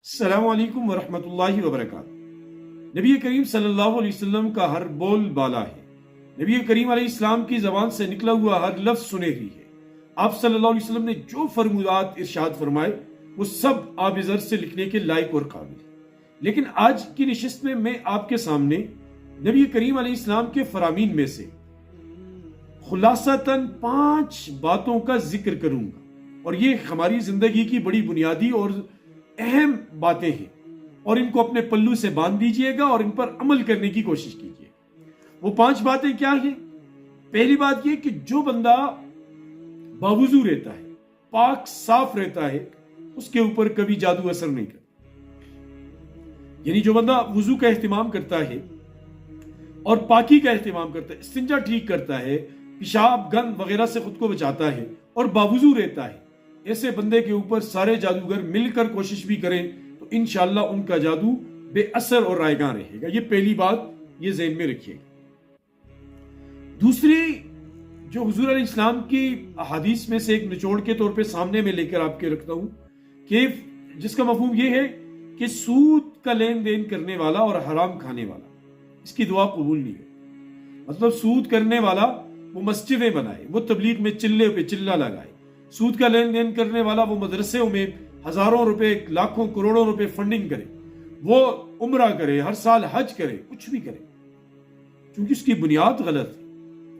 अस्सलाम वालेकुम वरहमतुल्लाहि वबरकातुहू। नबी करीम सल्लल्लाहु अलैहि वसल्लम का हर बोल बाला है। नबी करीम अलैहिस्सलाम की जबान से निकला हुआ हर लफ्ज सुनहरी है। आप सल्लल्लाहु अलैहि वसल्लम ने जो फरमुदात इरशाद फरमाए वो सब आबिज़र से लिखने के लायक और काबिल है। लेकिन आज की नशिस्त में मैं आपके सामने नबी करीम अलैहिस्सलाम के फरामीन में से खुलासतन 5 बातों का जिक्र करूंगा, और ये हमारी जिंदगी की बड़ी बुनियादी और अहम बातें हैं, और इनको अपने पल्लू से बांध दीजिएगा और इन पर अमल करने की कोशिश कीजिए। वो 5 बातें क्या हैं? पहली बात ये कि जो बंदा बावुजू रहता है, पाक साफ रहता है, उसके ऊपर कभी जादू असर नहीं करता। यानी जो बंदा वुजू का एहतिमाम करता है और पाकी का एहतिमाम करता है, इस्तिंजा ठीक करता है, पेशाब गंद वगैरह से खुद को बचाता है और बावुजू रहता है, ऐसे बंदे के ऊपर सारे जादूगर मिलकर कोशिश भी करें तो इंशाअल्लाह उनका जादू बेअसर और रायगां रहेगा। ये पहली बात, ये ज़हन में रखिएगा। दूसरी, जो हुजूर अलैहि सलाम की अहादीस में से एक निचोड़ के तौर पे सामने में लेकर आपके रखता हूं, कि जिसका मफहूम ये है कि सूद का लेन देन करने वाला और हराम खाने वाला, इसकी दुआ कबूल नहीं है। मतलब सूद करने वाला वो मस्जिदें बनाए, वो तबलीग में चिल्ले पे चिल्ला लगाए। सूद का लेन देन करने वाला वो मदरसों में हजारों रुपए, लाखों करोड़ों रुपए फंडिंग करे, वो उम्रा करे, हर साल हज करे, कुछ भी करे, क्योंकि उसकी बुनियाद गलत है,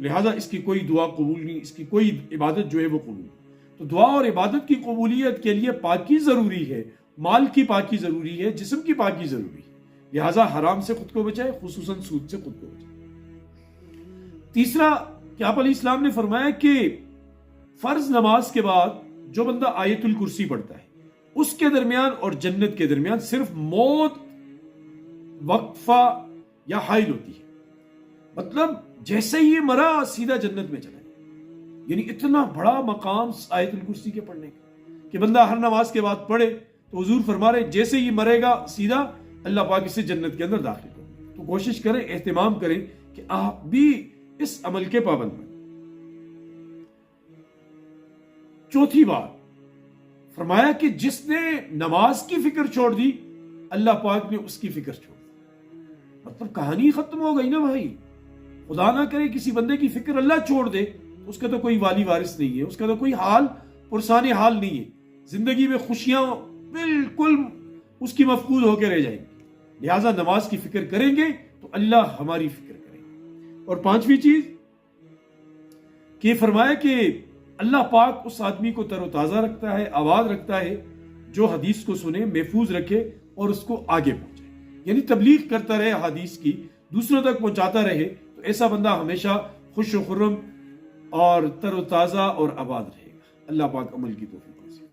लिहाजा इसकी कोई दुआ कबूल नहीं, इसकी कोई इबादत जो है वो कबूल नहीं। तो दुआ और इबादत की कबूलियत के लिए पाकी जरूरी है, माल की पाकी जरूरी है, जिस्म की पाकी जरूरी है। लिहाजा हराम से खुद को बचाए, खुसूसन सूद से खुद को बचाए। तीसरा, कि आप अलैहिस्सलाम ने फरमाया कि फर्ज नमाज के बाद जो बंदा आयतुल कुर्सी पढ़ता है, उसके दरमियान और जन्नत के दरमियान सिर्फ मौत वक्फा या हाइल होती है। मतलब जैसे ही ये मरा सीधा जन्नत में चला गया। यानी इतना बड़ा मकाम आयतुल कुर्सी के पढ़ने का कि बंदा हर नमाज के बाद पढ़े तो हुजूर फरमा रहे जैसे ही मरेगा सीधा अल्लाह पाक इसे जन्नत के अंदर दाखिल करें। तो कोशिश करें, एहतिमाम करें कि आप भी इस अमल के पाबंद बने। चौथी बात फरमाया कि जिसने नमाज की फिक्र छोड़ दी, अल्लाह पाक ने उसकी फिक्र छोड़ दी। मतलब कहानी खत्म हो गई ना भाई। खुदा ना करे किसी बंदे की फिक्र अल्लाह छोड़ दे, उसका तो कोई वाली वारिस नहीं है, उसका तो कोई हाल पुरसाने हाल नहीं है, जिंदगी में खुशियां बिल्कुल उसकी मफकूद होकर रह जाएंगी। लिहाजा नमाज की फिक्र करेंगे तो अल्लाह हमारी फिक्र करेंगे। और 5वीं चीज कि फरमाया कि अल्लाह पाक उस आदमी को तरोताज़ा रखता है, आबाद रखता है, जो हदीस को सुने, महफूज रखे और उसको आगे पहुंचाए। यानी तबलीग करता रहे, हदीस की दूसरों तक पहुंचाता रहे, तो ऐसा बंदा हमेशा खुश खुर्रम और तरोताज़ा और आबाद रहेगा। अल्लाह पाक अमल की तौफीक दे।